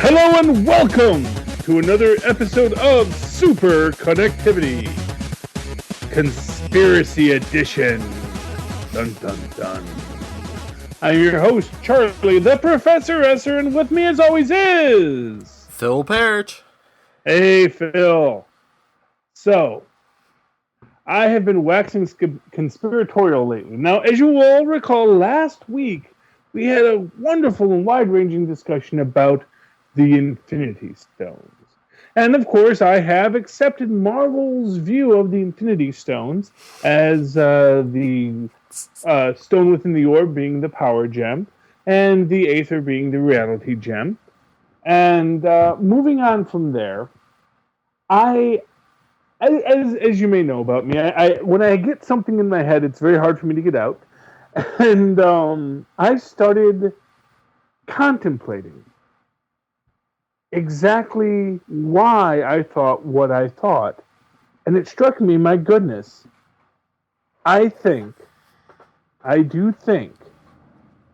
Hello and welcome to another episode of SuperConnectivity Conspiracy Edition. Dun dun dun. I'm your host, Charlie, the Professor Esser, and with me as always is... Phil Parrish. Hey, Phil. So, I have been waxing conspiratorial lately. Now, as you all recall, last week we had a wonderful and wide-ranging discussion about the Infinity Stones. And of course, I have accepted Marvel's view of the Infinity Stones as the stone within the orb being the power gem, and the Aether being the reality gem. And moving on from there, as you may know about me, I when I get something in my head, it's very hard for me to get out. And I started contemplating exactly why I thought what I thought. And it struck me, my goodness, I do think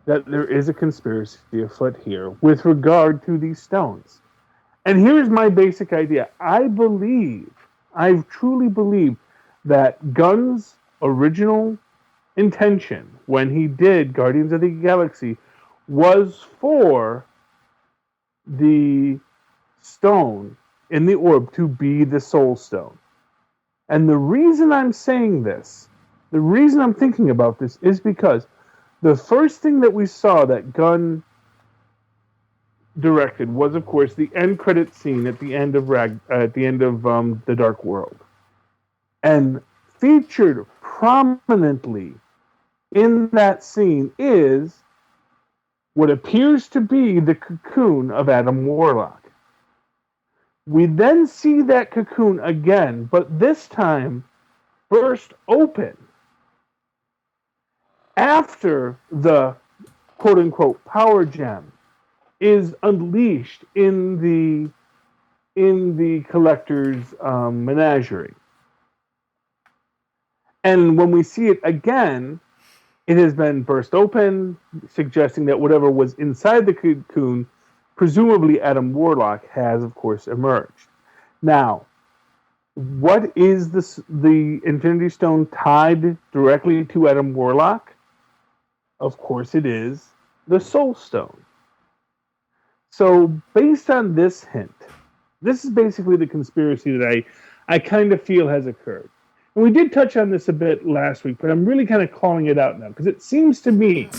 that there is a conspiracy afoot here with regard to these stones. And here's my basic idea. I truly believe that Gunn's original intention when he did Guardians of the Galaxy was for the stone in the orb to be the Soul Stone. And the reason I'm saying this, the reason I'm thinking about this, is because the first thing that we saw that Gunn directed was, of course, the end credit scene at the end of The Dark World, and featured prominently in that scene is what appears to be the cocoon of Adam Warlock. We then see that cocoon again, but this time burst open after the quote-unquote power gem is unleashed in the collector's menagerie. And when we see it again, it has been burst open, suggesting that whatever was inside the cocoon, presumably Adam Warlock, has, of course, emerged. Now, what is the Infinity Stone tied directly to Adam Warlock? Of course, it is the Soul Stone. So, based on this hint, this is basically the conspiracy that I kind of feel has occurred. And we did touch on this a bit last week, but I'm really kind of calling it out now, because it seems to me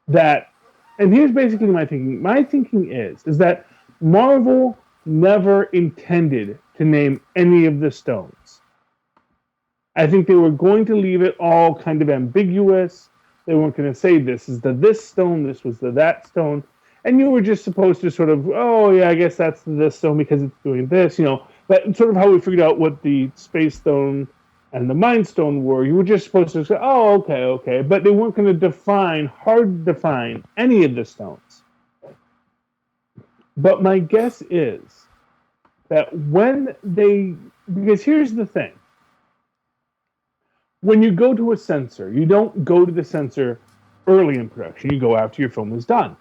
that, and here's basically my thinking. My thinking is that Marvel never intended to name any of the stones. I think they were going to leave it all kind of ambiguous. They weren't going to say this is this stone, this was the that stone. And you were just supposed to sort of, oh yeah, I guess that's this stone because it's doing this. You know, that's sort of how we figured out what the Space Stone and the Mind Stone were. You were just supposed to say, oh, okay. But they weren't going to hard define any of the stones. But my guess is that because here's the thing. When you go to a censor, you don't go to the censor early in production. You go after your film is done.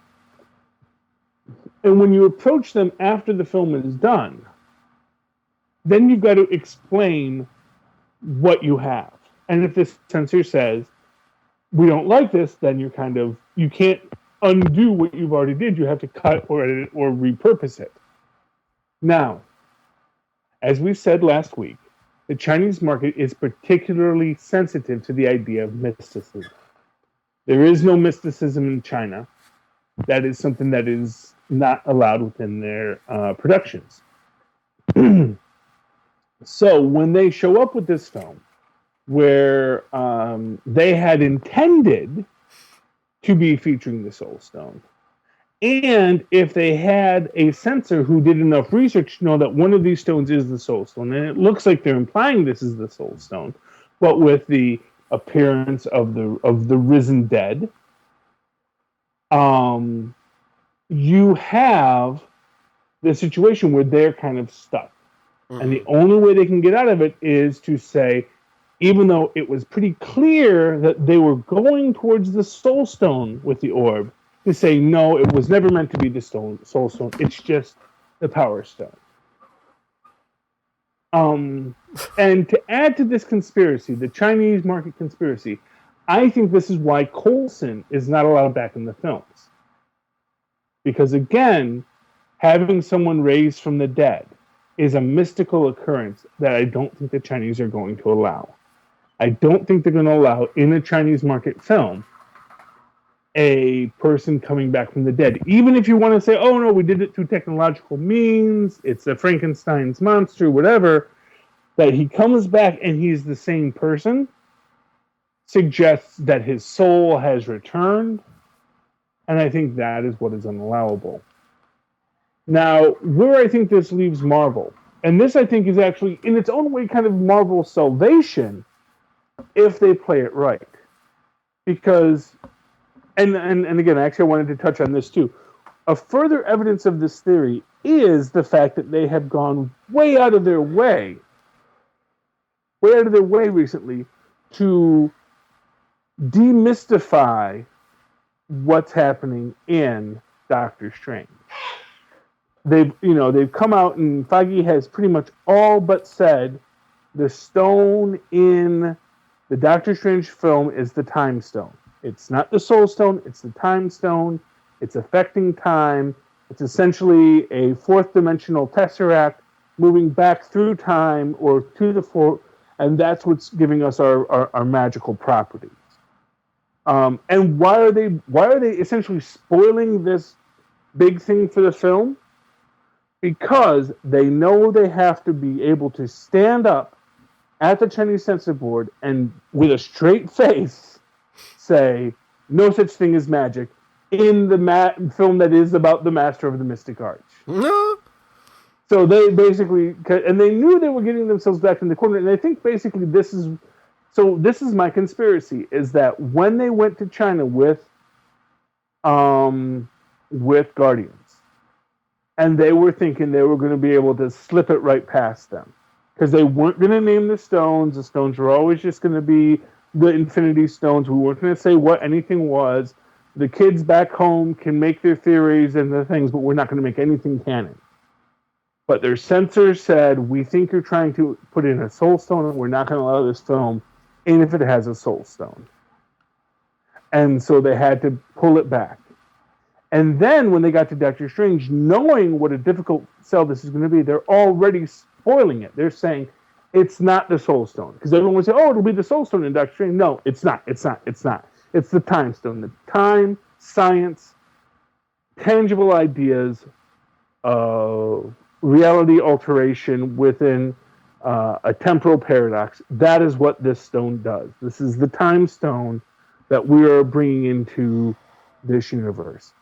And when you approach them after the film is done, then you've got to explain what you have. And if this censor says, we don't like this, then you can't undo what you've already did. You have to cut or edit or repurpose it. Now, as we said last week, the Chinese market is particularly sensitive to the idea of mysticism. There is no mysticism in China. That is something that is not allowed within their productions. So when they show up with this film, where they had intended to be featuring the Soul Stone, and if they had a censor who did enough research to know that one of these stones is the Soul Stone, and it looks like they're implying this is the Soul Stone, but with the appearance of the risen dead, you have the situation where they're kind of stuck. And the only way they can get out of it is to say, even though it was pretty clear that they were going towards the Soul Stone with the orb, to say, no, it was never meant to be the Soul Stone. It's just the Power Stone. And to add to this conspiracy, the Chinese market conspiracy, I think this is why Coulson is not allowed back in the films. Because again, having someone raised from the dead is a mystical occurrence that I don't think the Chinese are going to allow. I don't think they're going to allow, in a Chinese market film, a person coming back from the dead. Even if you want to say, oh no, we did it through technological means, it's a Frankenstein's monster, whatever, that he comes back and he's the same person suggests that his soul has returned, and I think that is what is unallowable. Now, where I think this leaves Marvel, and this I think is actually in its own way kind of Marvel's salvation if they play it right. Because, and again, actually I wanted to touch on this too. A further evidence of this theory is the fact that they have gone way out of their way recently to demystify what's happening in Doctor Strange. They've come out, and Feige has pretty much all but said the stone in the Doctor Strange film is the Time Stone. It's not the Soul Stone, it's the Time Stone. It's affecting time. It's essentially a fourth dimensional tesseract moving back through time or to the fourth, and that's what's giving us our magical properties. And why are they essentially spoiling this big thing for the film? Because they know they have to be able to stand up at the Chinese censor board and with a straight face say, no such thing as magic in the film that is about the master of the mystic arts. No. So they basically, and they knew they were getting themselves back in the corner, and I think basically this is my conspiracy, is that when they went to China with Guardians, and they were thinking they were going to be able to slip it right past them, because they weren't going to name the stones. The stones were always just going to be the Infinity Stones. We weren't going to say what anything was. The kids back home can make their theories and the things, but we're not going to make anything canon. But their censors said, we think you're trying to put in a soul stone, and we're not going to allow this film, even if it has a soul stone. And so they had to pull it back. And then when they got to Doctor Strange, knowing what a difficult sell this is going to be, they're already spoiling it. They're saying, it's not the soul stone. Because everyone would say, oh, it'll be the soul stone in Doctor Strange. No, it's not. It's the time stone. The time, science, tangible ideas, reality alteration within a temporal paradox. That is what this stone does. This is the time stone that we are bringing into this universe.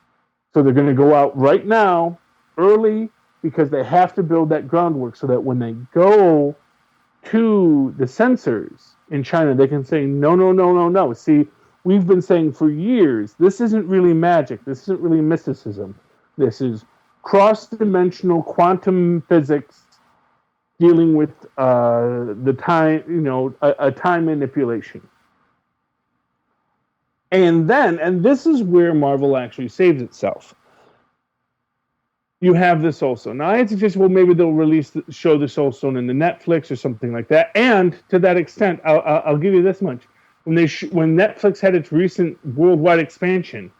So they're going to go out right now, early, because they have to build that groundwork so that when they go to the censors in China, they can say, no. See, we've been saying for years, this isn't really magic. This isn't really mysticism. This is cross-dimensional quantum physics dealing with the time, a time manipulation. And this is where Marvel actually saves itself. You have the Soul Stone. Now, I had suggested, well, maybe they'll show the Soul Stone in the Netflix or something like that. And to that extent, I'll give you this much. When Netflix had its recent worldwide expansion,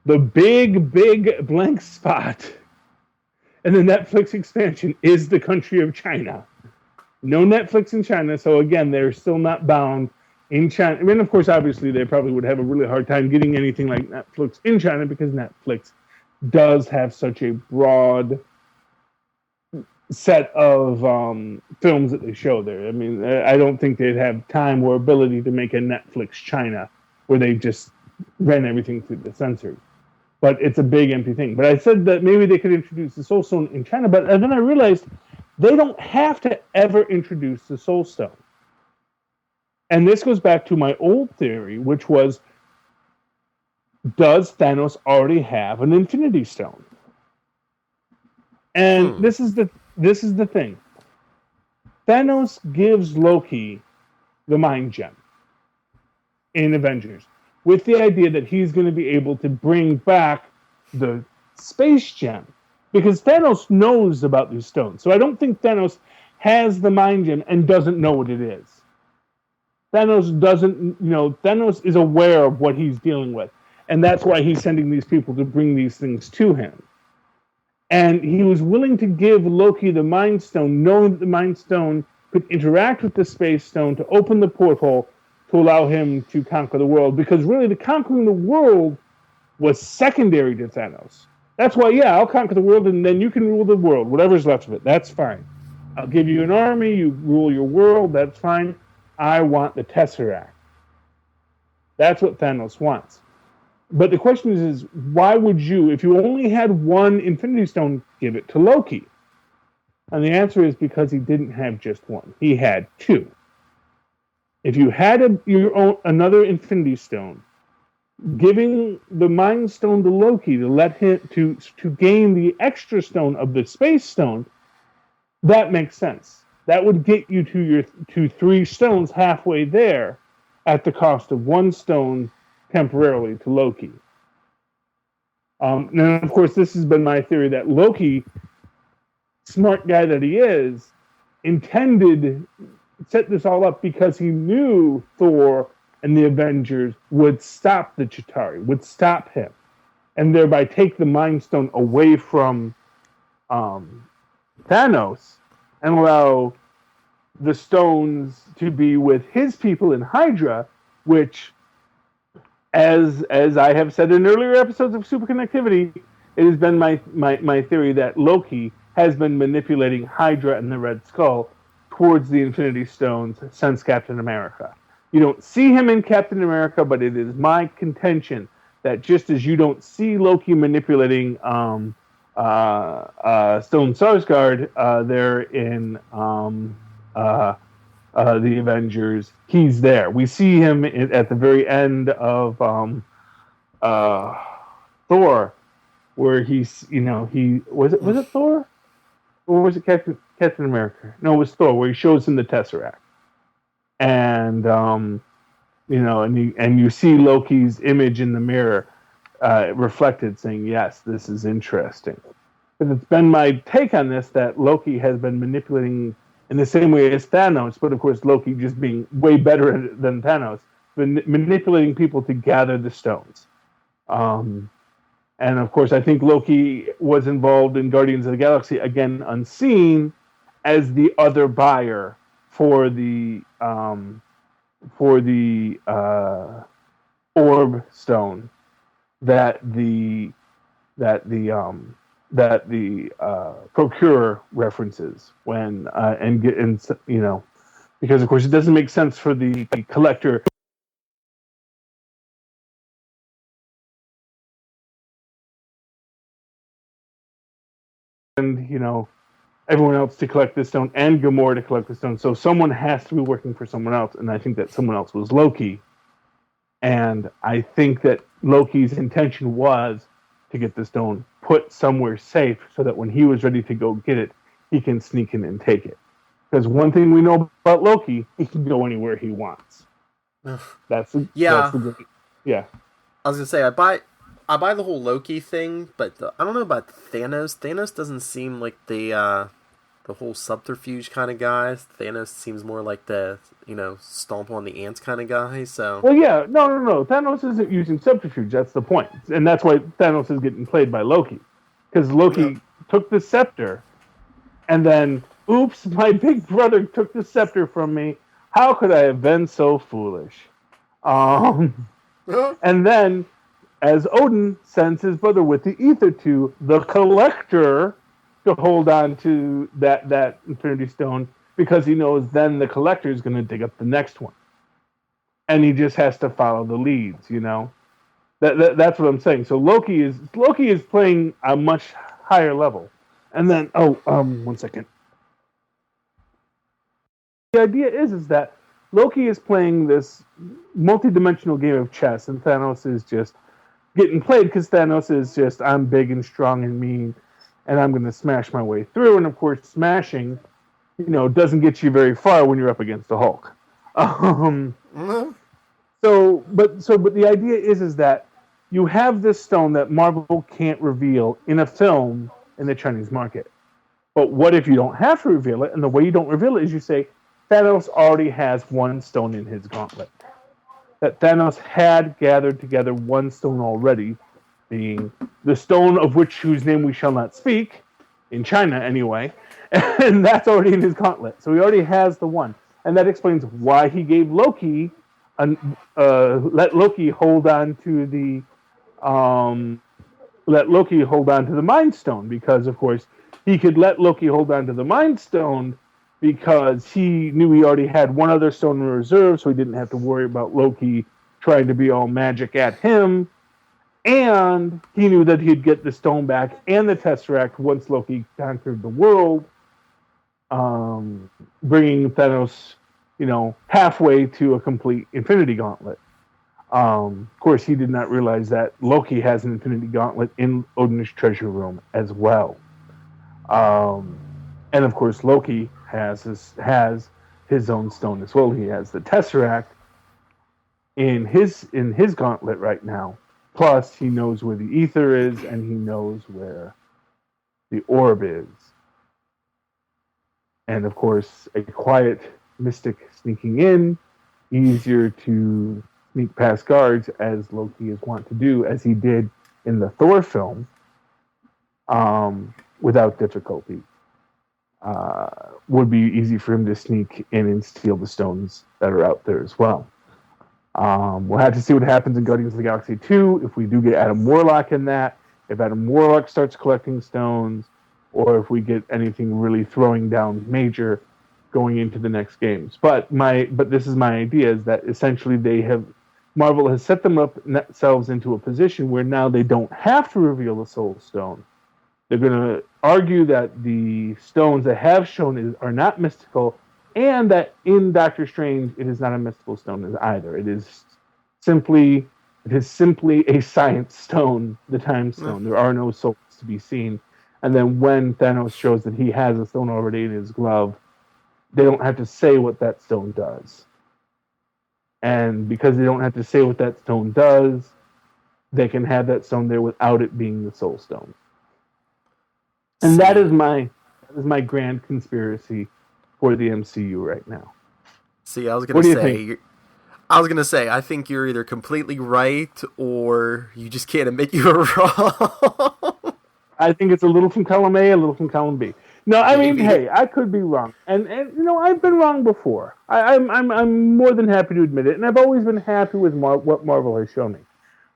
the big blank spot in the Netflix expansion is the country of China. No Netflix in China, so again, they're still not bound in China. I mean, of course, obviously, they probably would have a really hard time getting anything like Netflix in China because Netflix does have such a broad set of films that they show there. I mean, I don't think they'd have time or ability to make a Netflix China where they just ran everything through the censors. But it's a big empty thing. But I said that maybe they could introduce the Soul Stone in China, but then I realized they don't have to ever introduce the Soul Stone. And this goes back to my old theory, which was, does Thanos already have an Infinity Stone? And this is the thing. Thanos gives Loki the Mind Gem in Avengers. with the idea that he's going to be able to bring back the space gem. Because Thanos knows about these stones. So I don't think Thanos has the mind gem and doesn't know what it is. Thanos is aware of what he's dealing with. And that's why he's sending these people to bring these things to him. And he was willing to give Loki the Mind Stone, knowing that the Mind Stone could interact with the Space Stone to open the porthole to allow him to conquer the world. Because really, the conquering the world was secondary to Thanos. That's why, I'll conquer the world, and then you can rule the world, whatever's left of it. That's fine. I'll give you an army, you rule your world, that's fine. I want the Tesseract. That's what Thanos wants. But the question is why would you, if you only had one Infinity Stone, give it to Loki? And the answer is because he didn't have just one. He had two. If you had another Infinity Stone, giving the Mind Stone to Loki to let him to gain the extra stone of the Space Stone, that makes sense. That would get you to 3 stones halfway there at the cost of 1 stone temporarily to Loki. Now, of course, this has been my theory that Loki, smart guy that he is, set this all up because he knew Thor and the Avengers would stop the Chitauri, would stop him, and thereby take the Mind Stone away from Thanos and allow the stones to be with his people in Hydra, which, as I have said in earlier episodes of SuperConnectivity, it has been my theory that Loki has been manipulating Hydra and the Red Skull towards the Infinity Stones since Captain America. You don't see him in Captain America, but it is my contention that just as you don't see Loki manipulating Stone Sarsgaard there in the Avengers, he's there. We see him at the very end of Thor, where he's, was it Thor? Or was it Captain America? No, it was Thor, where he shows him the Tesseract. And, and you see Loki's image in the mirror reflected saying, yes, this is interesting. But it's been my take on this that Loki has been manipulating in the same way as Thanos, but of course Loki just being way better than Thanos, manipulating people to gather the stones. And of course, I think Loki was involved in Guardians of the Galaxy, again, unseen, as the other buyer for the orb stone that the procurer references when because of course it doesn't make sense for the collector and everyone else to collect this stone and Gamora to collect the stone. So someone has to be working for someone else, and I think that someone else was Loki. And I think that Loki's intention was to get the stone put somewhere safe so that when he was ready to go get it, he can sneak in and take it. Because one thing we know about Loki, he can go anywhere he wants. That's the yeah. I was gonna say I buy the whole Loki thing, but I don't know about Thanos. Thanos doesn't seem like the whole subterfuge kind of guy. Thanos seems more like the stomp on the ants kind of guy. So no. Thanos isn't using subterfuge. That's the point, and that's why Thanos is getting played by Loki, because Loki took the scepter, and then oops, my big brother took the scepter from me. How could I have been so foolish? And then, as Odin sends his brother with the ether to the collector to hold on to that Infinity Stone, because he knows then the collector is going to dig up the next one. And he just has to follow the leads, That's what I'm saying. So Loki is playing a much higher level. And then, one second. The idea is that Loki is playing this multi-dimensional game of chess, and Thanos is just getting played because Thanos is just, I'm big and strong and mean, and I'm going to smash my way through. And of course, smashing, doesn't get you very far when you're up against a Hulk. But the idea is that you have this stone that Marvel can't reveal in a film in the Chinese market. But what if you don't have to reveal it? And the way you don't reveal it is you say Thanos already has one stone in his gauntlet. That Thanos had gathered together one stone already, being the stone of whose name we shall not speak, in China anyway, and that's already in his gauntlet. So he already has the one, and that explains why he gave Loki, let Loki hold on to the Mind Stone, because of course he could let Loki hold on to the Mind Stone because he knew he already had one other stone in reserve, so he didn't have to worry about Loki trying to be all magic at him. And he knew that he'd get the stone back and the Tesseract once Loki conquered the world, bringing Thanos, halfway to a complete Infinity Gauntlet. Of course, he did not realize that Loki has an Infinity Gauntlet in Odin's treasure room as well. And of course, Loki has his own stone as well. He has the Tesseract in his gauntlet right now. Plus, he knows where the ether is, and he knows where the orb is. And of course, a quiet mystic sneaking in, easier to sneak past guards, as Loki is wont to do, as he did in the Thor film, without difficulty. Would be easy for him to sneak in and steal the stones that are out there as well. We'll have to see what happens in Guardians of the Galaxy 2, if we do get Adam Warlock in that, if Adam Warlock starts collecting stones, or if we get anything really throwing down major going into the next games. But this is my idea, is that essentially Marvel has set themselves into a position where now they don't have to reveal the Soul Stone. They're going to argue that the stones that have shown are not mystical, and that in Doctor Strange, it is not a mystical stone either. It is simply a science stone, the Time Stone. There are no souls to be seen. And then when Thanos shows that he has a stone already in his glove, they don't have to say what that stone does. And because they don't have to say what that stone does, they can have that stone there without it being the Soul Stone. And that is my grand conspiracy for the MCU right now. See, I was gonna say, I think you're either completely right or you just can't admit you were wrong. I think it's a little from column A, a little from column B. No, I mean, hey, I could be wrong, and I've been wrong before. I'm more than happy to admit it, and I've always been happy with what Marvel has shown me.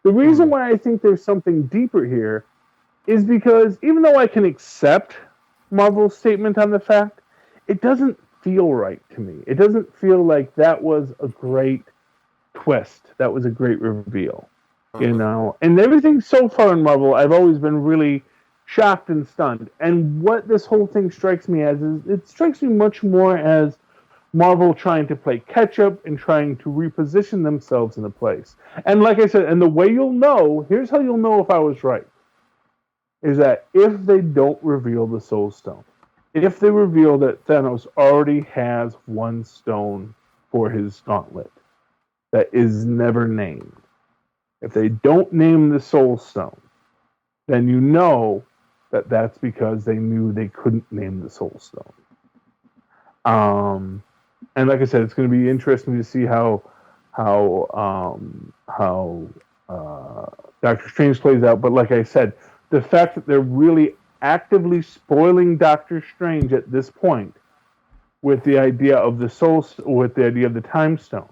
The reason why I think there's something deeper here is because even though I can accept Marvel's statement on the fact, it doesn't feel right to me. It doesn't feel like that was a great twist. That was a great reveal, And everything so far in Marvel, I've always been really shocked and stunned. And what this whole thing strikes me as is, it strikes me much more as Marvel trying to play catch up and trying to reposition themselves in a place. And like I said, and the way you'll know, here's how you'll know if I was right, is that if they don't reveal the Soul Stone, if they reveal that Thanos already has one stone for his gauntlet that is never named, if they don't name the Soul Stone, then you know that that's because they knew they couldn't name the Soul Stone. And like I said, it's going to be interesting to see how Doctor Strange plays out. But like I said, the fact that they're really actively spoiling Doctor Strange at this point with the idea of the Time Stone,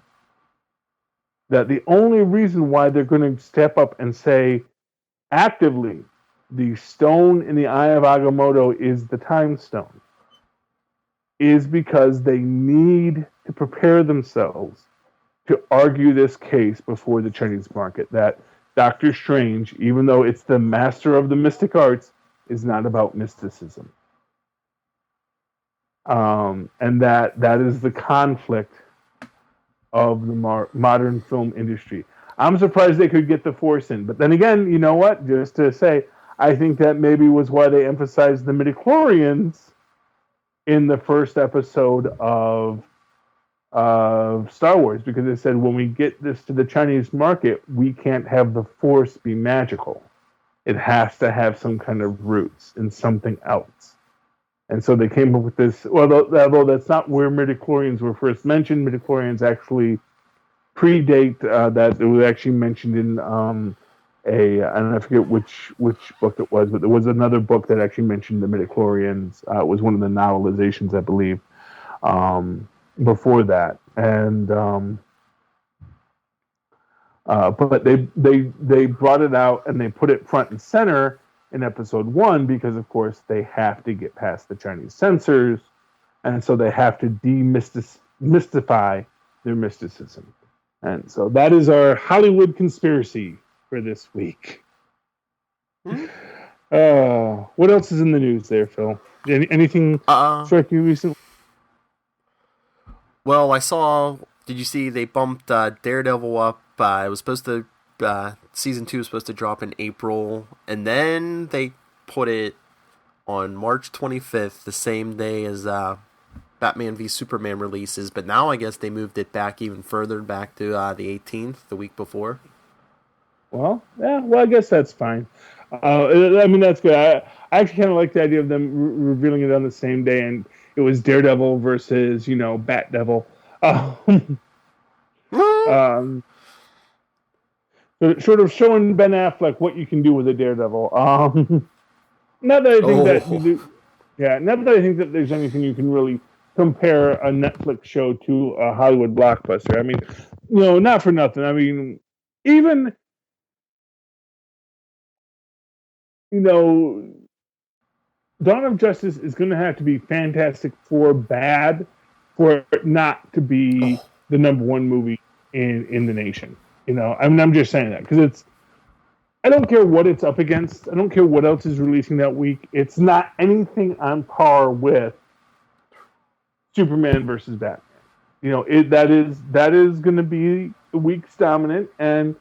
that the only reason why they're going to step up and say actively the stone in the Eye of Agamotto is the Time Stone is because they need to prepare themselves to argue this case before the Chinese market, that Doctor Strange, even though it's the master of the mystic arts, is not about mysticism. And that is the conflict of the modern film industry. I'm surprised they could get the Force in. But then again, you know what? Just to say, I think that maybe was why they emphasized the midichlorians in the first episode of of Star Wars, because they said when we get this to the Chinese market, we can't have the Force be magical. It has to have some kind of roots in something else. And so they came up with this. Well, although that's not where midichlorians were first mentioned, midichlorians actually predate that. It was actually mentioned in and I forget which book it was, but there was another book that actually mentioned the midichlorians. It was one of the novelizations, I believe, before that. And but they brought it out and they put it front and center in episode 1 because, of course, they have to get past the Chinese censors, and so they have to demystify their mysticism. And so that is our Hollywood conspiracy for this week. What else is in the news there, Phil? Anything strike you recently? Well, I saw. Did you see they bumped Daredevil up? It was supposed to. Season 2 was supposed to drop in April, and then they put it on March 25th, the same day as Batman v Superman releases. But now I guess they moved it back even further, back to the 18th, the week before. Well, yeah. Well, I guess that's fine. I mean, that's good. I actually kind of like the idea of them revealing it on the same day, and it was Daredevil versus, Bat Devil. So sort of showing Ben Affleck what you can do with a Daredevil. Not that I think that there's anything you can really compare a Netflix show to a Hollywood blockbuster. I mean, not for nothing. I mean, even Dawn of Justice is going to have to be Fantastic Four bad for it not to be the number one movie in the nation. I mean, I'm just saying that because I don't care what it's up against. I don't care what else is releasing that week. It's not anything on par with Superman versus Batman. That is going to be the week's dominant, and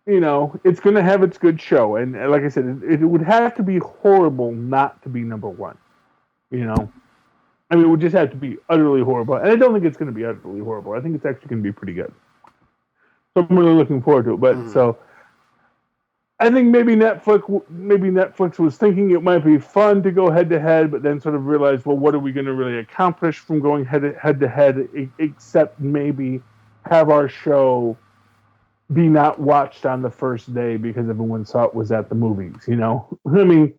it's going to have its good show. And like I said, it would have to be horrible not to be number one. I mean, it would just have to be utterly horrible. And I don't think it's going to be utterly horrible. I think it's actually going to be pretty good. So I'm really looking forward to it. But so I think maybe Netflix was thinking it might be fun to go head to head, but then sort of realized, well, what are we going to really accomplish from going head to head, except maybe have our show be not watched on the first day because everyone saw it was at the movies. I mean,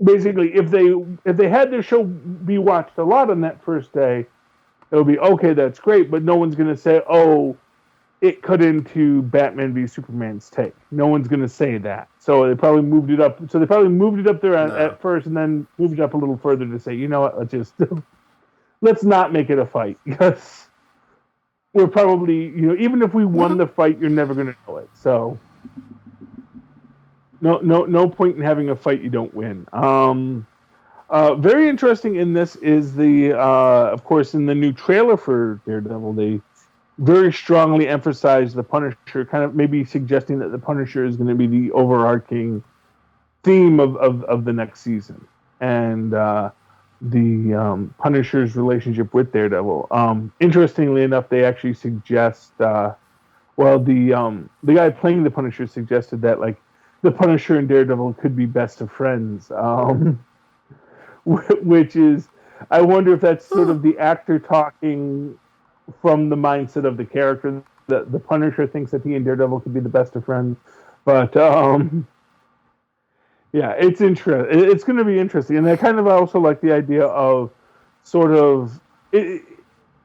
basically, if they had their show be watched a lot on that first day, it'll be okay. That's great, but no one's going to say, oh, it cut into Batman v Superman's take. No one's going to say that. So they probably moved it up. So they probably moved it up there at first, and then moved it up a little further to say, you know what, let's not make it a fight, because we're probably, even if we won the fight, you're never going to know it. So no point in having a fight you don't win. Very interesting in this is of course, in the new trailer for Daredevil, they very strongly emphasize the Punisher, kind of maybe suggesting that the Punisher is going to be the overarching theme of the next season, and the Punisher's relationship with Daredevil. Interestingly enough, they actually suggest, the guy playing the Punisher suggested that the Punisher and Daredevil could be best of friends, which is, I wonder if that's sort of the actor talking from the mindset of the character. The Punisher thinks that he and Daredevil could be the best of friends, but yeah, it's interesting. It's going to be interesting, and I kind of also like the idea of sort of it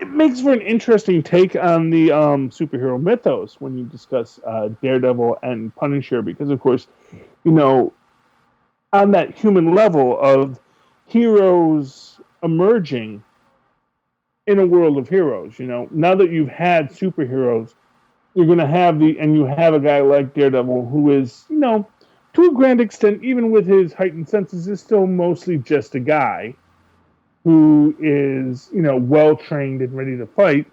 makes for an interesting take on the superhero mythos when you discuss Daredevil and Punisher, because of course, on that human level of heroes emerging in a world of heroes, now that you've had superheroes, you're going to have you have a guy like Daredevil who is, to a grand extent, even with his heightened senses, is still mostly just a guy who is, well trained and ready to fight,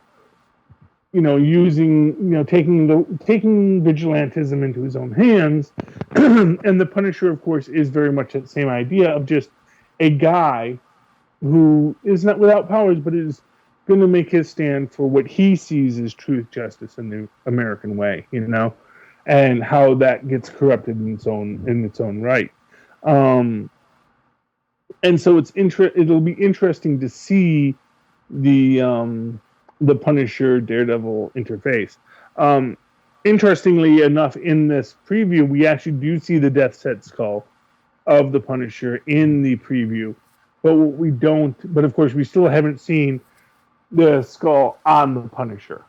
using, taking vigilantism into his own hands. And the Punisher, of course, is very much that same idea of just a guy who is not without powers, but is going to make his stand for what he sees as truth, justice, and the American way, and how that gets corrupted in its own right. And so it'll be interesting to see the Punisher Daredevil interface. Interestingly enough, in this preview, we actually do see the death set skull of the Punisher in the preview, but what we don't. But of course, we still haven't seen the skull on the Punisher,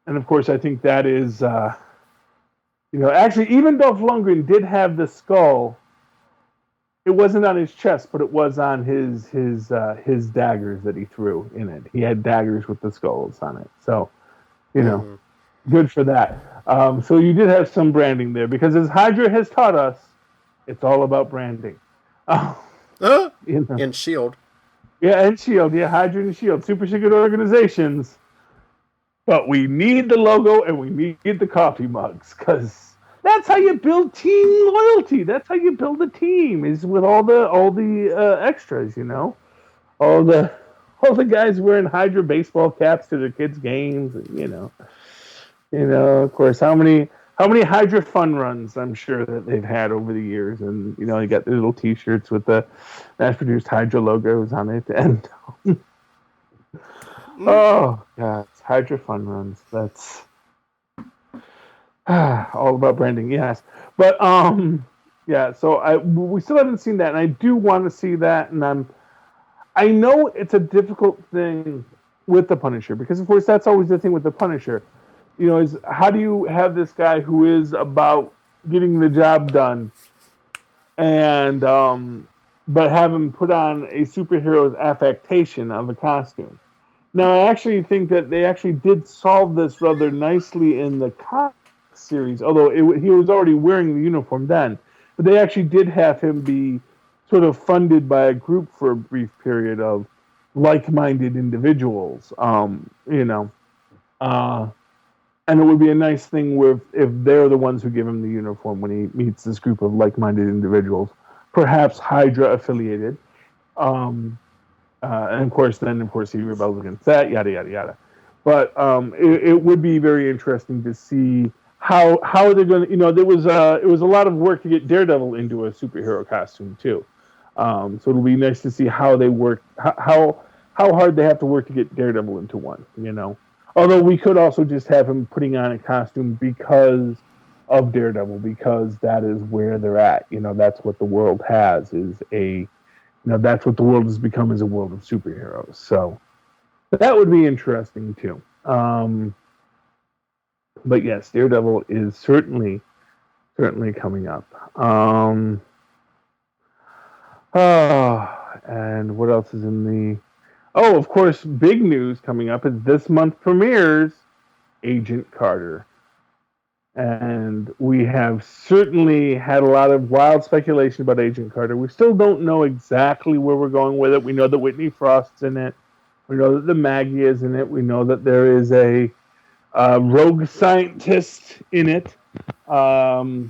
and of course, I think that is, actually, even Dolph Lundgren did have the skull. It wasn't on his chest, but it was on his daggers that he threw in it. He had daggers with the skulls on it, so good for that. So you did have some branding there, because as Hydra has taught us, it's all about branding. And Shield. Yeah, and Shield. Yeah, Hydra and Shield, super secret organizations. But we need the logo and we need the coffee mugs, because that's how you build team loyalty. That's how you build a team, is with all the extras, all the guys wearing Hydra baseball caps to their kids' games, of course, how many Hydra fun runs I'm sure that they've had over the years, and you got the little T-shirts with the mass-produced Hydra logos on it, and oh god, Hydra fun runs. That's all about branding, yes. But yeah. So we still haven't seen that, and I do want to see that. And I know it's a difficult thing with the Punisher, because of course that's always the thing with the Punisher. Is how do you have this guy who is about getting the job done, and but have him put on a superhero's affectation of a costume. Now, I actually think that they actually did solve this rather nicely in the comic series, although he was already wearing the uniform then. But they actually did have him be sort of funded by a group for a brief period of like-minded individuals, and it would be a nice thing if they're the ones who give him the uniform when he meets this group of like-minded individuals, perhaps Hydra-affiliated. And of course, he rebels against that, yada, yada, yada. But it would be very interesting to see how they're going to, it was a lot of work to get Daredevil into a superhero costume, too. So it'll be nice to see how they work, how hard they have to work to get Daredevil into one, Although we could also just have him putting on a costume because of Daredevil, because that is where they're at. That's what the world has, that's what the world has become, is a world of superheroes. So that would be interesting too. But yes, Daredevil is certainly coming up. And what else is in the... Oh, of course, big news coming up is this month premieres Agent Carter. And we have certainly had a lot of wild speculation about Agent Carter. We still don't know exactly where we're going with it. We know that Whitney Frost's in it. We know that the Maggie is in it. We know that there is a rogue scientist in it. We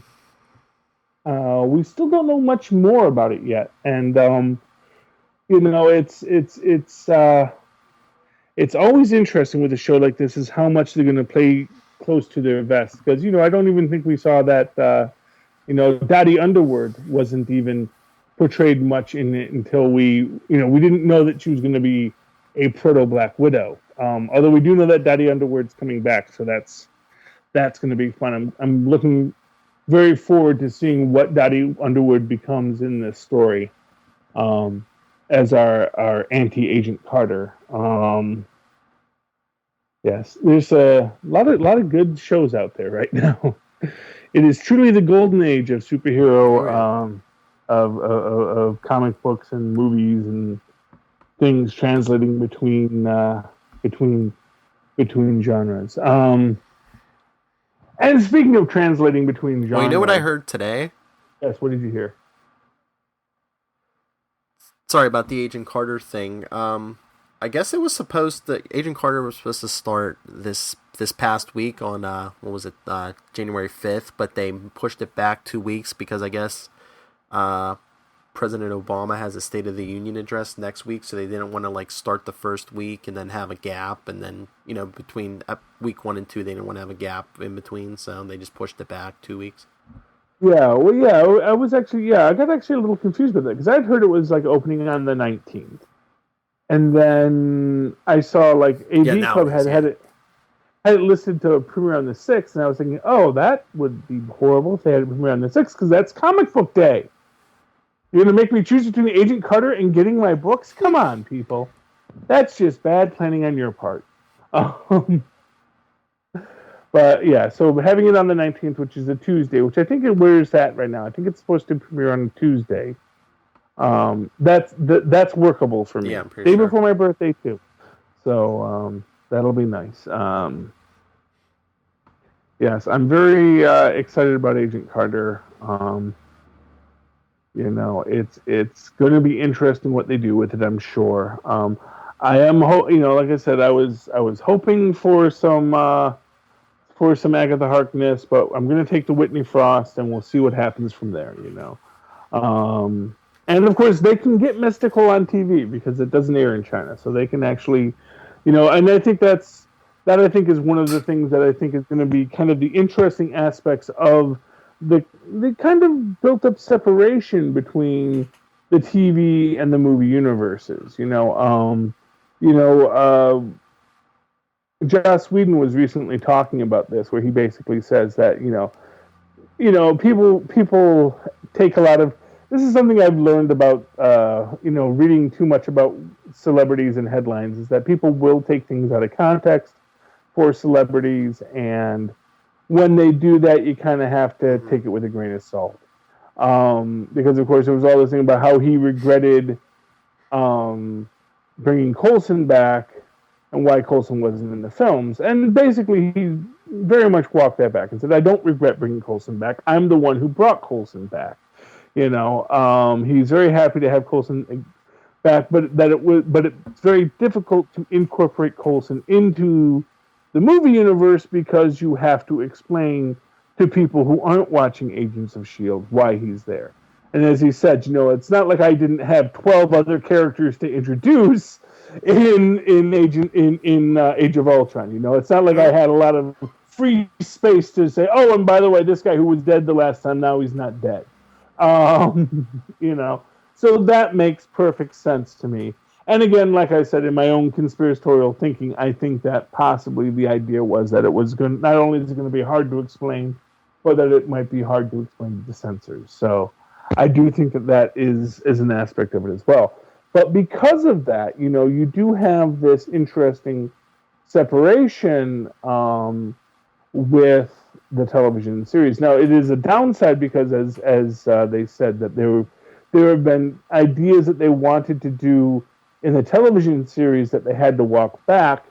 still don't know much more about it yet. And it's always interesting with a show like this is how much they're going to play close to their vest, because I don't even think we saw that Daddy Underwood wasn't even portrayed much in it until we didn't know that she was going to be a proto Black Widow. Although we do know that Daddy Underwood's coming back, so that's going to be fun. I'm looking very forward to seeing what Daddy Underwood becomes in this story. As our anti-Agent Carter. Yes, there's a lot of good shows out there right now. It is truly the golden age of superhero, of comic books and movies and things translating between genres. And speaking of translating between genres, well, you know what I heard today? Yes, what did you hear? Sorry about the Agent Carter thing. I guess it was Agent Carter was supposed to start this past week on what was it, January 5th, but they pushed it back 2 weeks because I guess President Obama has a State of the Union address next week, so they didn't want to like start the first week and then have a gap, and then between week 1 and 2 they didn't want to have a gap in between, so they just pushed it back 2 weeks. Yeah, well, yeah, I was actually, I got actually a little confused with it because I'd heard it was like opening on the 19th, and then I saw like AV Club had it listed to premiere on the 6th, and I was thinking, oh, that would be horrible if they had it premiere on the 6th because that's comic book day. You're going to make me choose between Agent Carter and getting my books? Come on, people. That's just bad planning on your part. But yeah, so having it on the 19th, which is a Tuesday, which I think where is that right now? I think it's supposed to premiere on a Tuesday. That's workable for me. Yeah, I'm pretty Day sure. before my birthday too. So that'll be nice. Yes, I'm very excited about Agent Carter. It's going to be interesting what they do with it, I'm sure. I am, like I said, I was hoping for some Agatha Harkness, but I'm going to take the Whitney Frost, and we'll see what happens from there. And of course, they can get mystical on TV because it doesn't air in China, so they can actually, and I think that I think is one of the things that I think is going to be kind of the interesting aspects of the kind of built-up separation between the TV and the movie universes. Joss Whedon was recently talking about this, where he basically says that people take a lot of. This is something I've learned about reading too much about celebrities and headlines, is that people will take things out of context for celebrities, and when they do that, you kind of have to take it with a grain of salt. Because, of course, there was all this thing about how he regretted bringing Coulson back and why Coulson wasn't in the films. And basically, he very much walked that back and said, I don't regret bringing Coulson back. I'm the one who brought Coulson back. He's very happy to have Coulson back, but it's very difficult to incorporate Coulson into the movie universe because you have to explain to people who aren't watching Agents of S.H.I.E.L.D. why he's there. And as he said, it's not like I didn't have 12 other characters to introduce in Age of Ultron. It's not like I had a lot of free space to say, oh, and by the way, this guy who was dead the last time, now he's not dead. So that makes perfect sense to me. And again, like I said, in my own conspiratorial thinking, I think that possibly the idea was that it was going. Not only is it going to be hard to explain, but that it might be hard to explain to the censors. So I do think that is an aspect of it as well. But because of that, you do have this interesting separation with the television series. Now, it is a downside because, as they said, that there have been ideas that they wanted to do in the television series that they had to walk back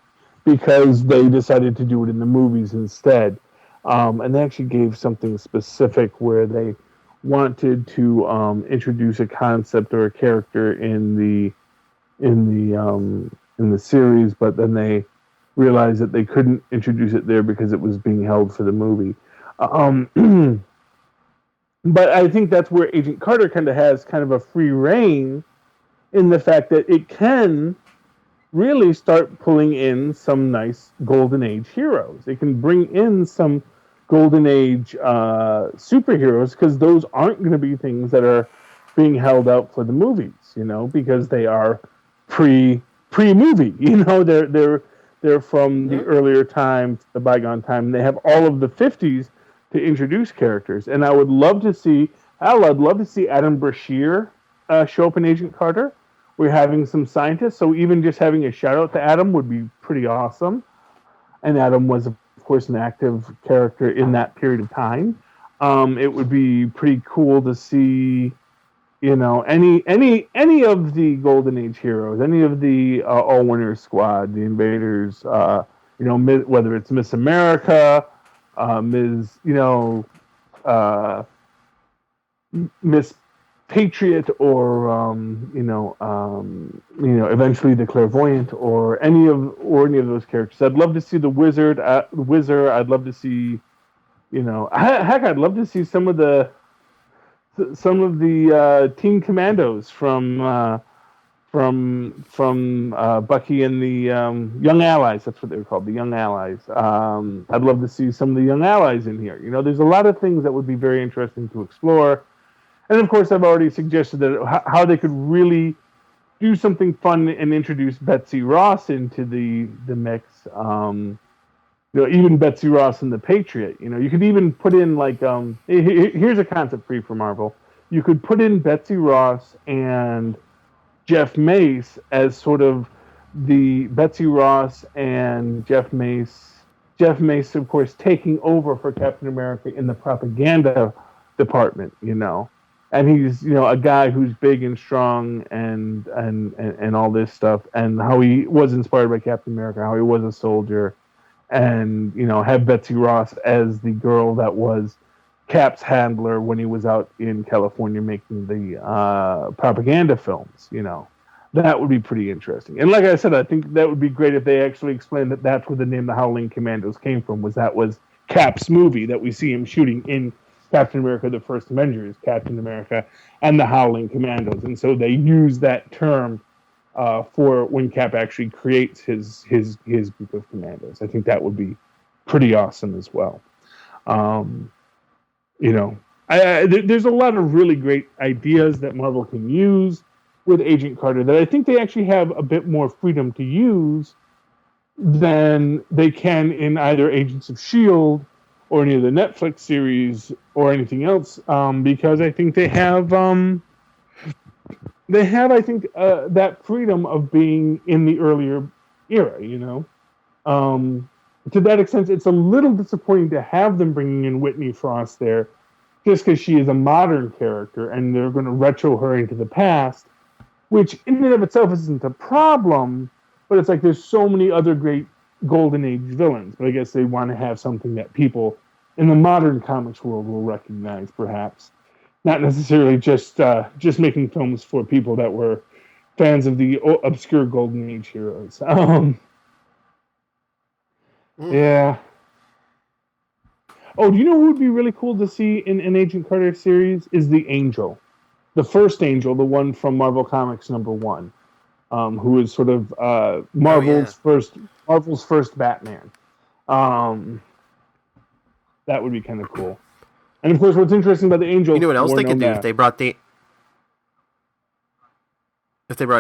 because they decided to do it in the movies instead. And they actually gave something specific where they wanted to introduce a concept or a character in the series, but then they realized that they couldn't introduce it there because it was being held for the movie. But I think that's where Agent Carter has kind of a free reign in the fact that it can really start pulling in some nice Golden Age heroes. It can bring in some Golden Age superheroes because those aren't going to be things that are being held out for the movies, because they are pre-movie. They're from the earlier time, the bygone time. They have all of the 50s to introduce characters, and I'd love to see Adam Brashear show up in Agent Carter. We're having some scientists, so even just having a shout out to Adam would be pretty awesome. And Adam was, of course, an active character in that period of time. It would be pretty cool to see, any of the Golden Age heroes, any of the All-Winner Squad, the Invaders, whether it's Miss America, Miss Patriot, or eventually the Clairvoyant, or any of those characters. I'd love to see the Wizard. I'd love to see, I'd love to see some of the some of the Teen Commandos from Bucky and the Young Allies. That's what they were called, the Young Allies. I'd love to see some of the Young Allies in here. There's a lot of things that would be very interesting to explore. And of course, I've already suggested that how they could really do something fun and introduce Betsy Ross into the mix. Even Betsy Ross and the Patriot. You could even put in here's a concept for you for Marvel. You could put in Betsy Ross and Jeff Mace as sort of the Betsy Ross and Jeff Mace. Jeff Mace, of course, taking over for Captain America in the propaganda department. And he's a guy who's big and strong and all this stuff, and how he was inspired by Captain America, how he was a soldier, and have Betsy Ross as the girl that was Cap's handler when he was out in California making the propaganda films. That would be pretty interesting. And like I said, I think that would be great if they actually explained that that's where the name the Howling Commandos came from. Was Cap's movie that we see him shooting in Captain America: The First Avenger is Captain America and the Howling Commandos, and so they use that term for when Cap actually creates his group of commandos. I think that would be pretty awesome as well. There's a lot of really great ideas that Marvel can use with Agent Carter that I think they actually have a bit more freedom to use than they can in either Agents of S.H.I.E.L.D. or any of the Netflix series or anything else, because I think they have that freedom of being in the earlier era, To that extent, it's a little disappointing to have them bringing in Whitney Frost there, just because she is a modern character, and they're going to retro her into the past, which in and of itself isn't a problem, but it's like there's so many other great Golden Age villains, but I guess they want to have something that people in the modern comics world will recognize, perhaps. Not necessarily just making films for people that were fans of the obscure Golden Age heroes. Yeah. Oh, do you know who would be really cool to see in an Agent Carter series? Is the Angel. The first Angel, the one from Marvel Comics #1, who is sort of Marvel's first Batman. That would be kind of cool. And of course, what's interesting about the Angel... You know what else they could do if they brought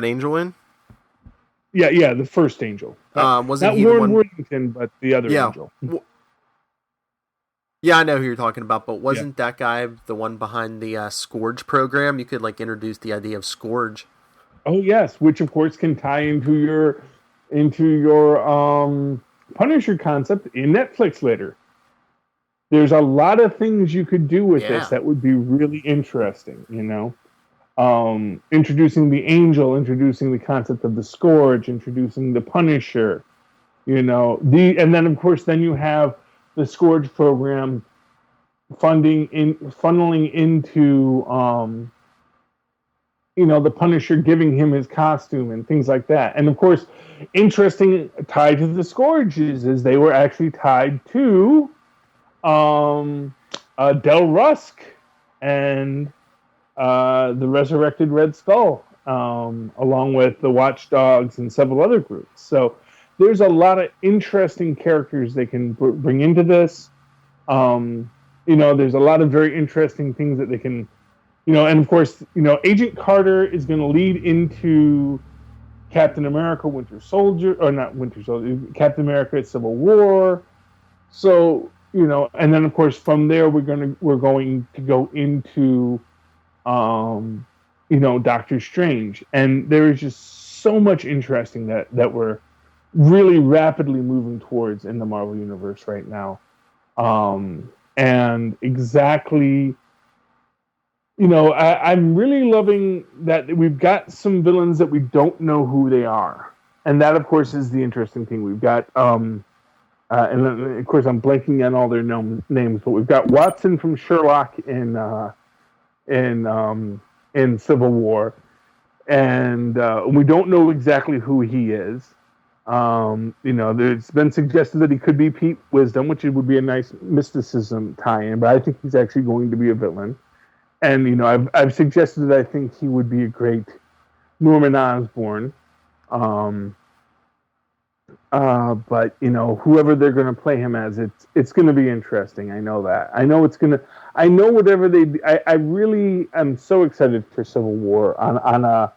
Angel in? Yeah, the first Angel. Wasn't not he Warren the one... Worthington, but the other Angel. Yeah, I know who you're talking about, but wasn't that guy the one behind the Scourge program? You could introduce the idea of Scourge. Oh yes, which of course can tie into your Punisher concept in Netflix later. There's a lot of things you could do with this that would be really interesting, introducing the Angel, introducing the concept of the Scourge, introducing the Punisher, and then of course you have the Scourge program funneling into the Punisher giving him his costume and things like that. And of course, interesting tied to the Scourge is they were actually tied to Del Rusk and the Resurrected Red Skull, along with the Watchdogs and several other groups. So there's a lot of interesting characters they can bring into this. There's a lot of very interesting things that they can, and of course, Agent Carter is going to lead into Captain America: Winter Soldier, or not Winter Soldier, Captain America: Civil War. So, and then of course from there we're going to go into, Doctor Strange, and there is just so much interesting that we're really rapidly moving towards in the Marvel Universe right now. And exactly, I'm really loving that we've got some villains that we don't know who they are. And that, of course, is the interesting thing. We've got, and of course, I'm blanking on all their names, but we've got Watson from Sherlock in Civil War. And we don't know exactly who he is. There's been suggested that he could be Pete Wisdom, which would be a nice mysticism tie-in, but I think he's actually going to be a villain. And I've suggested that I think he would be a great Norman Osborn. Um, but whoever they're going to play him as, it's going to be interesting. I know that. I know it's going to. I know whatever they. I really am so excited for Civil War on a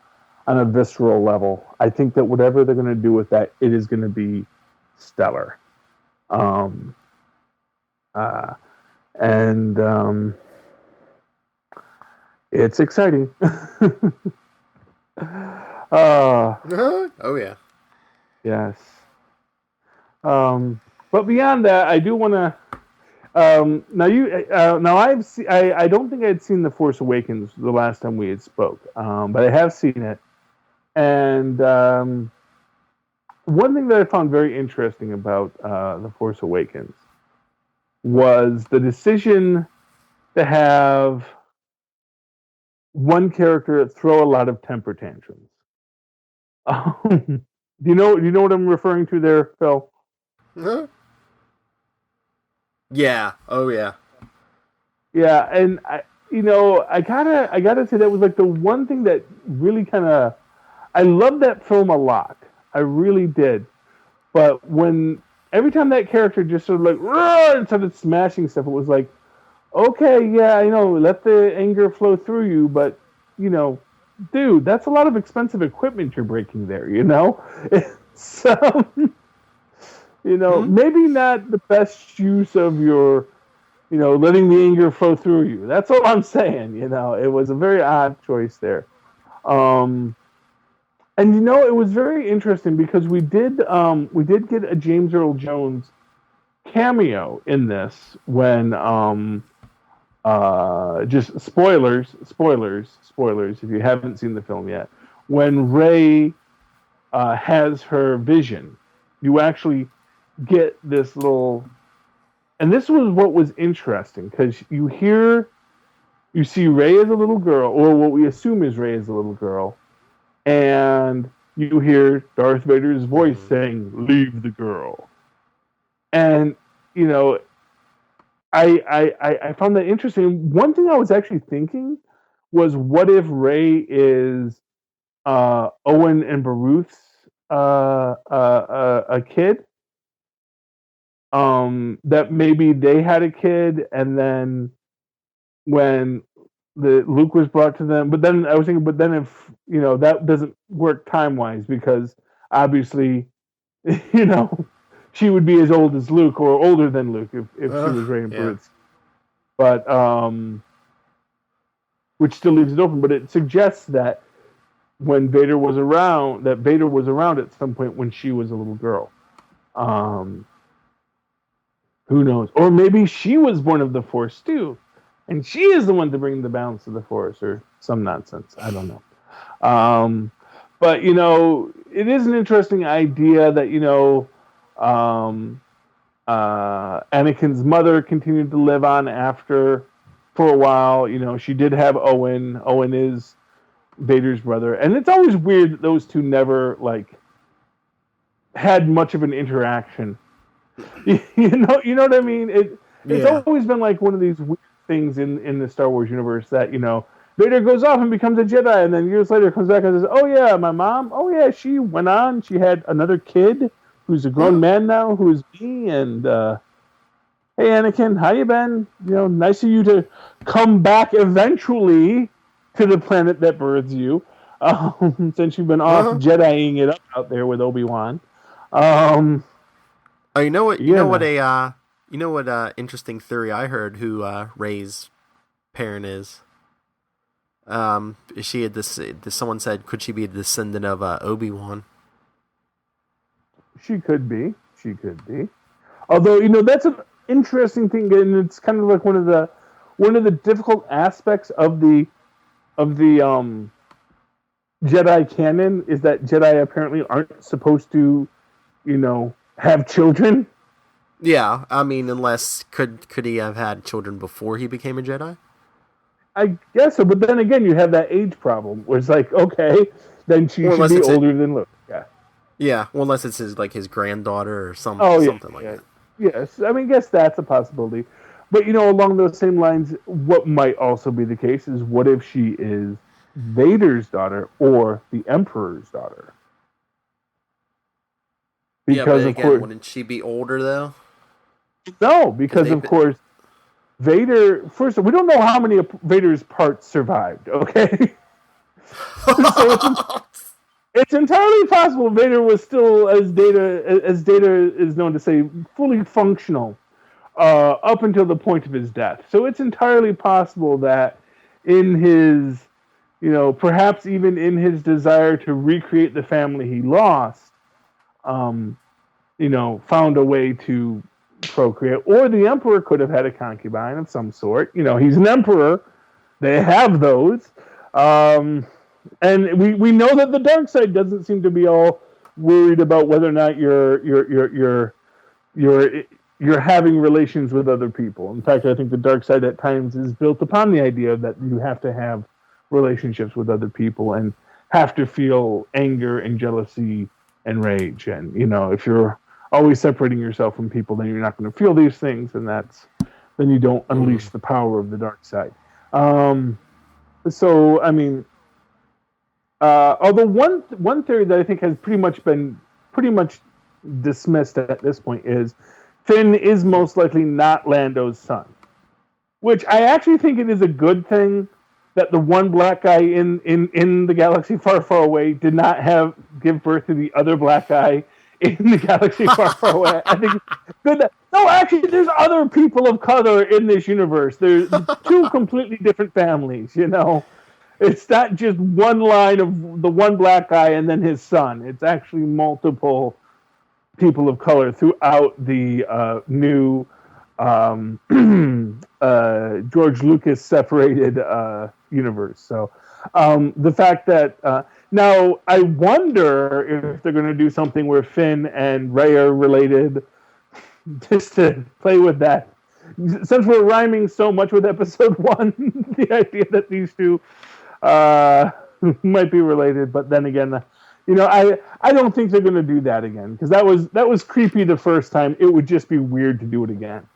visceral level. I think that whatever they're going to do with that, it is going to be stellar. Um, uh, and it's exciting. Oh yeah. Yes. But beyond that, I do want to. Now I don't think I had seen The Force Awakens the last time we had spoke, but I have seen it, and one thing that I found very interesting about The Force Awakens was the decision to have one character throw a lot of temper tantrums. Do you know what I'm referring to there, Phil? Huh? Yeah. Oh yeah. Yeah, and I gotta say that was like the one thing that really kind of I love that film a lot. I really did. But when every time that character just sort of like "Roar!" and started smashing stuff, it was like, okay, yeah, I know, let the anger flow through you, but you know, dude, that's a lot of expensive equipment you're breaking there. So Hmm? maybe not the best use of your letting the anger flow through you. That's all I'm saying. It was a very odd choice there. Um, and it was very interesting because we did get a James Earl Jones cameo in this when just spoilers if you haven't seen the film yet. When Rey has her vision, you actually get this little, and this was what was interesting because you see Rey as a little girl, or what we assume is Rey as a little girl, and you hear Darth Vader's voice Hmm. saying, "Leave the girl." And you know, I found that interesting. One thing I was actually thinking was, what if Rey is Owen and Baruth's a kid? That maybe they had a kid, and then when the Luke was brought to them. But then I was thinking, but then if that doesn't work time wise because obviously you know she would be as old as Luke or older than Luke if she was Rey and Yeah. Barut's. But which still leaves it open. But it suggests that when Vader was around at some point when she was a little girl. Um, who knows? Or maybe she was born of the Force too, and she is the one to bring the balance of the Force, or some nonsense. I don't know. Um, but it is an interesting idea that um, Anakin's mother continued to live on after for a while. She did have Owen. Owen is Vader's brother, and it's always weird that those two never had much of an interaction. You know what I mean? It's Yeah. always been like one of these weird things in the Star Wars universe that Vader goes off and becomes a Jedi, and then years later comes back and says, "Oh yeah, my mom. Oh yeah, she went on. She had another kid who's a grown Huh? man now, who's me." And hey, Anakin, how you been? Nice of you to come back eventually to the planet that births you. Since you've been off Huh? Jediing it up out there with Obi-Wan. Um, Oh, you know what? You know what yeah. a interesting theory I heard who Ray's parent is. Is she someone said could she be a descendant of Obi-Wan? She could be. She could be. Although that's an interesting thing, and it's kind of like one of the difficult aspects of the Jedi canon is that Jedi apparently aren't supposed to have children. Yeah, I mean, unless could he have had children before he became a Jedi? I guess so, but then again, you have that age problem where it's like, okay, then she Or should unless be it's it. older than Luke. Yeah. Yeah, well, unless it's his granddaughter or Oh yeah, something like yeah. that. Yes, I mean, guess that's a possibility. But along those same lines, what might also be the case is what if she is Vader's daughter or the Emperor's daughter? Yeah, but Because of again, course, wouldn't she be older though? no, Because because they've of been. course Vader. First, we don't know how many of Vader's parts survived. Okay, so it's entirely possible Vader was still, as Data is known to say, fully functional up until the point of his death. So it's entirely possible that in his, perhaps even in his desire to recreate the family he lost, um, found a way to procreate. Or the emperor could have had a concubine of some sort. He's an emperor. They have those. And we know that the dark side doesn't seem to be all worried about whether or not you're having relations with other people. In fact, I think the dark side at times is built upon the idea that you have to have relationships with other people and have to feel anger and jealousy and rage. And if you're always separating yourself from people, then you're not going to feel these things, and then you don't unleash the power of the dark side. So I mean, although one theory that I think has been pretty much dismissed at this point is Finn is most likely not Lando's son, which I actually think it is a good thing that the one black guy in the galaxy far, far away did not give birth to the other black guy in the galaxy far, far away. I think it's good that, no, actually, there's other people of color in this universe. There's two completely different families, It's not just one line of the one black guy and then his son. It's actually multiple people of color throughout the new George Lucas separated universe. So the fact that now I wonder if they're going to do something where Finn and Rey are related, just to play with that. Since we're rhyming so much with episode 1, the idea that these two might be related, but then again, I don't think they're going to do that again, because that was creepy the first time. It would just be weird to do it again.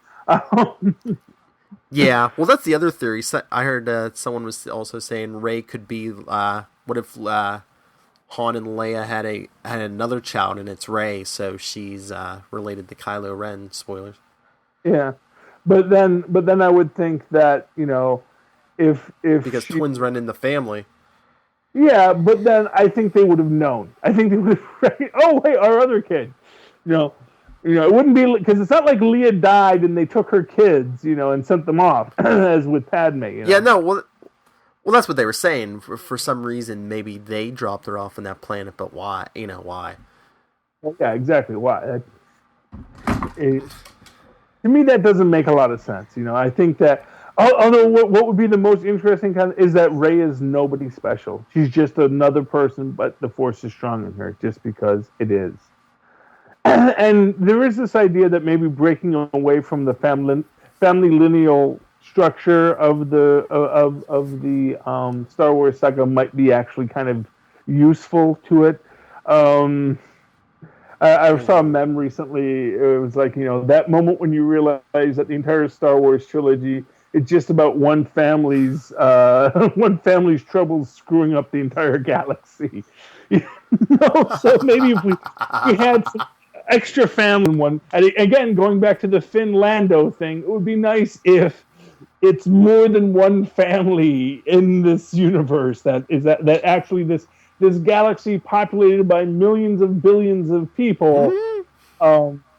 Yeah, well, that's the other theory. I heard someone was also saying Rey could be. What if Han and Leia had another child and it's Rey, so she's related to Kylo Ren? Spoilers. Yeah, but then I would think that if because twins run in the family. Yeah, but then I think they would have known. I think they would have. Oh, wait, our other kid. It wouldn't be because it's not like Leia died and they took her kids, and sent them off as with Padme. Yeah, no, well, that's what they were saying. For some reason, maybe they dropped her off on that planet, but why? Why? Well, yeah, exactly. Why? To me, that doesn't make a lot of sense. I think that. Although what would be the most interesting is that Rey is nobody special. She's just another person, but the Force is strong in her just because it is. And there is this idea that maybe breaking away from the family lineal structure of the Star Wars saga might be actually kind of useful to it. I saw a meme recently. It was like, that moment when you realize that the entire Star Wars trilogy is just about one family's troubles screwing up the entire galaxy. So maybe if we had some extra family in one. And again, going back to the Finn Lando thing, it would be nice if it's more than one family in this universe that actually this galaxy populated by millions of billions of people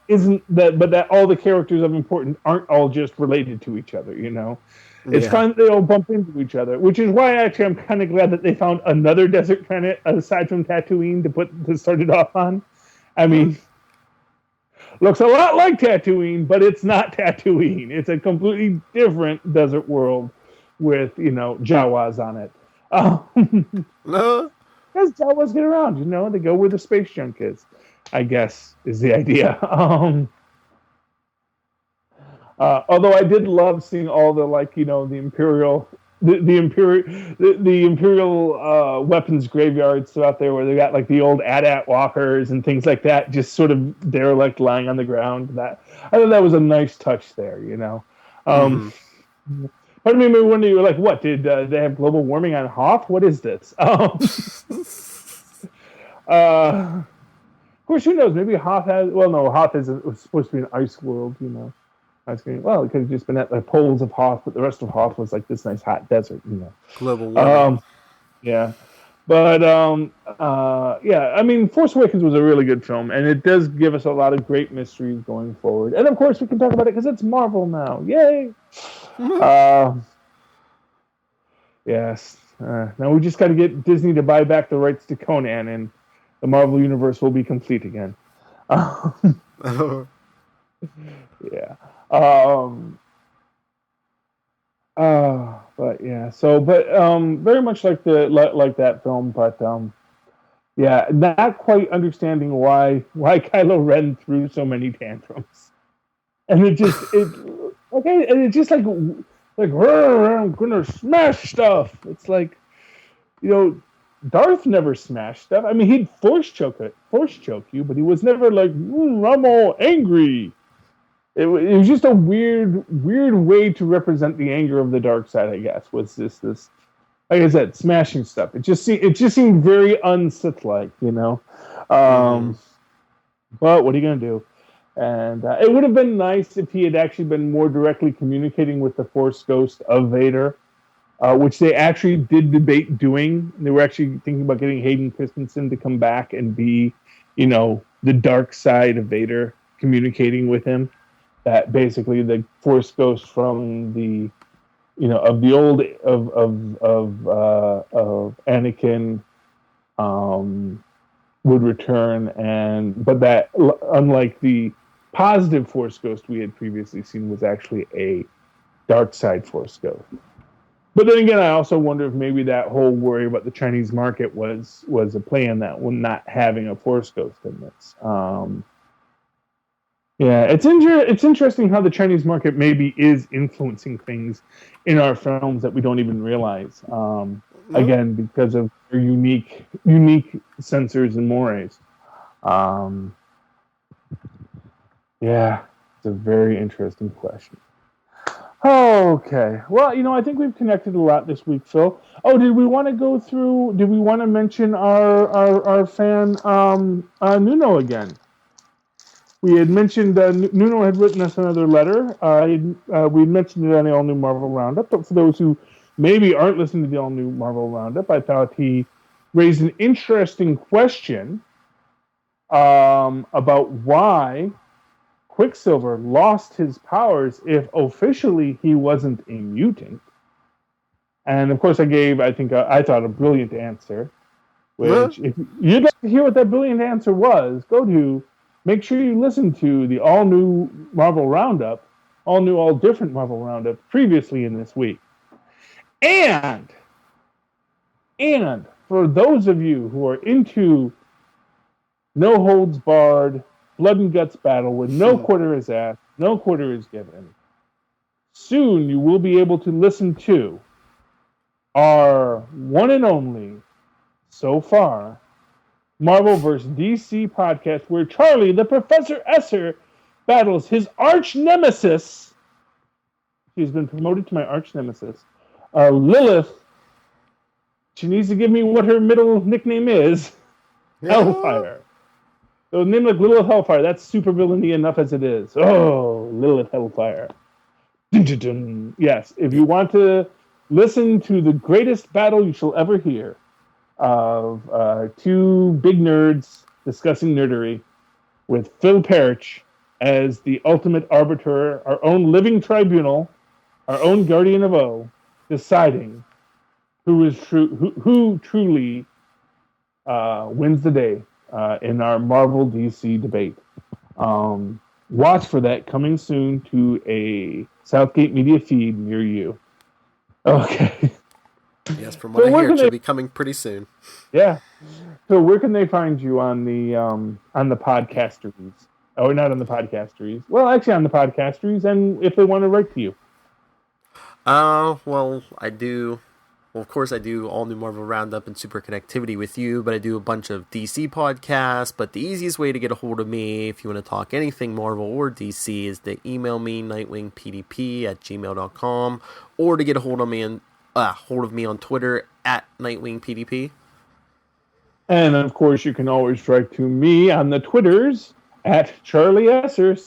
isn't that, but that all the characters of importance aren't all just related to each other. It's fun that they all bump into each other, which is why actually I'm kind of glad that they found another desert planet aside from Tatooine to start it off on. I mean, looks a lot like Tatooine, but it's not Tatooine. It's a completely different desert world with Jawas on it. Because Jawas get around, they go where the space junk is, I guess, is the idea. Although I did love seeing all the the imperial weapons graveyards out there, where they got like the old AT-AT walkers and things like that, just sort of derelict lying on the ground. That I thought that was a nice touch there. Um, part of me may wonder, you were like, what, did they have global warming on Hoth? What is this? Of course, who knows? Maybe Hoth has, well, no, Hoth was supposed to be an ice world, you know. I was thinking, well, it could have just been at the poles of Hoth, but the rest of Hoth was like this nice hot desert, you know. Global warming. Yeah. But yeah, I mean, Force Awakens was a really good film, and it does give us a lot of great mysteries going forward. And of course, we can talk about it because it's Marvel now. Yay! Yes. Now we just got to get Disney to buy back the rights to Conan, and the Marvel universe will be complete again. Yeah. But yeah. So, but very much like that film, but yeah, not quite understanding why Kylo Ren threw so many tantrums, and it just like I'm gonna smash stuff. It's like, you know, Darth never smashed stuff. I mean, he'd force choke you, but he was never like, I'm all angry. It was just a weird way to represent the anger of the dark side, I guess. Was this like I said, smashing stuff? It just seemed very un-Sith-like, you know. But what are you gonna do? And it would have been nice if he had actually been more directly communicating with the Force Ghost of Vader, which they actually did debate doing. They were actually thinking about getting Hayden Christensen to come back and be, you know, the dark side of Vader, communicating with him. That basically the Force Ghost from the, you know, of the old of Anakin would return, but that, unlike the positive Force Ghost we had previously seen, was actually a dark side Force Ghost. But then again, I also wonder if maybe that whole worry about the Chinese market was a play in that one, not having a Force Ghost in this. Yeah, it's interesting how the Chinese market maybe is influencing things in our films that we don't even realize. Again, because of their unique censors and mores. Yeah, it's a very interesting question. Okay, well, you know, I think we've connected a lot this week, Phil. Oh, did we want to mention our fan Nuno again? We had mentioned Nuno had written us another letter. We mentioned it on the All New Marvel Roundup, but for those who maybe aren't listening to the All New Marvel Roundup, I thought he raised an interesting question about why Quicksilver lost his powers if officially he wasn't a mutant. And of course, I thought a brilliant answer. Which, if you'd like to hear what that brilliant answer was, make sure you listen to the all new Marvel Roundup, all different Marvel Roundup previously in this week. And for those of you who are into no holds barred, blood and guts battle where no quarter is asked, no quarter is given, soon you will be able to listen to our one and only, so far, Marvel vs. DC podcast, where Charlie, the Professor Esser, battles his arch nemesis. She's been promoted to my arch nemesis, Lilith. She needs to give me what her middle nickname is. Yeah. Hellfire. So name like Lilith Hellfire. That's super villainy enough as it is. Oh, Lilith Hellfire. Dun, dun, dun. Yes, if you want to listen to the greatest battle you shall ever hear of two big nerds discussing nerdery with Phil Parrish as the ultimate arbiter, our own living tribunal, our own guardian of O, deciding who truly wins the day in our Marvel DC debate. Watch for that coming soon to a Southgate Media feed near you. Okay. Yes, from what I hear, it should be coming pretty soon. Yeah. So where can they find you on the podcasteries? Oh, not on the podcasteries. Well, actually on the podcasteries, and if they want to write to you. Well, I do Well, of course, I do All New Marvel Roundup and SuperConnectivity with you, but I do a bunch of DC podcasts. But the easiest way to get a hold of me, if you want to talk anything Marvel or DC, is to email me, nightwingpdp@gmail.com, or to get a hold of me on Twitter @nightwingpdp. And, of course, you can always write to me on the Twitters @Charlie&rsquo,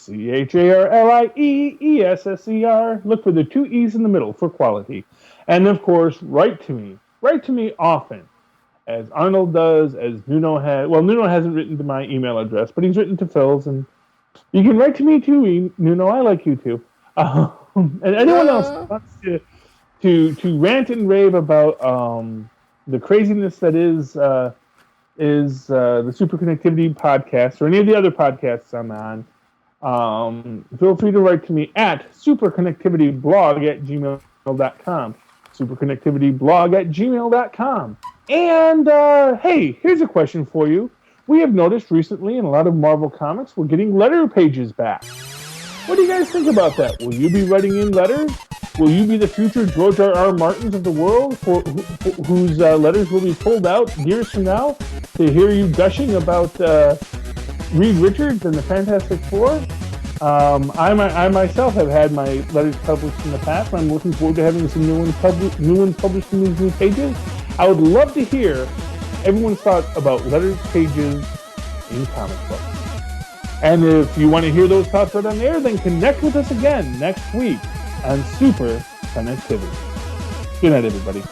CharlieEsser. Look for the 2 E's in the middle for quality. And, of course, write to me. Write to me often, as Arnold does, as Nuno has. Well, Nuno hasn't written to my email address, but he's written to Phil's. And you can write to me, too, Nuno. I like you, too. And anyone else who wants to rant and rave about the craziness that is the SuperConnectivity podcast or any of the other podcasts I'm on, feel free to write to me at superconnectivityblog@gmail.com. superconnectivityblog@gmail.com. And, hey, here's a question for you. We have noticed recently in a lot of Marvel comics, we're getting letter pages back. What do you guys think about that? Will you be writing in letters? Will you be the future George R.R. Martins of the world whose letters will be pulled out years from now to hear you gushing about Reed Richards and the Fantastic Four? I myself have had my letters published in the past, and I'm looking forward to having some new ones published in these new pages. I would love to hear everyone's thoughts about letters pages in comic books. And if you want to hear those thoughts right on air, then connect with us again next week on Super Connectivity. Good night, everybody.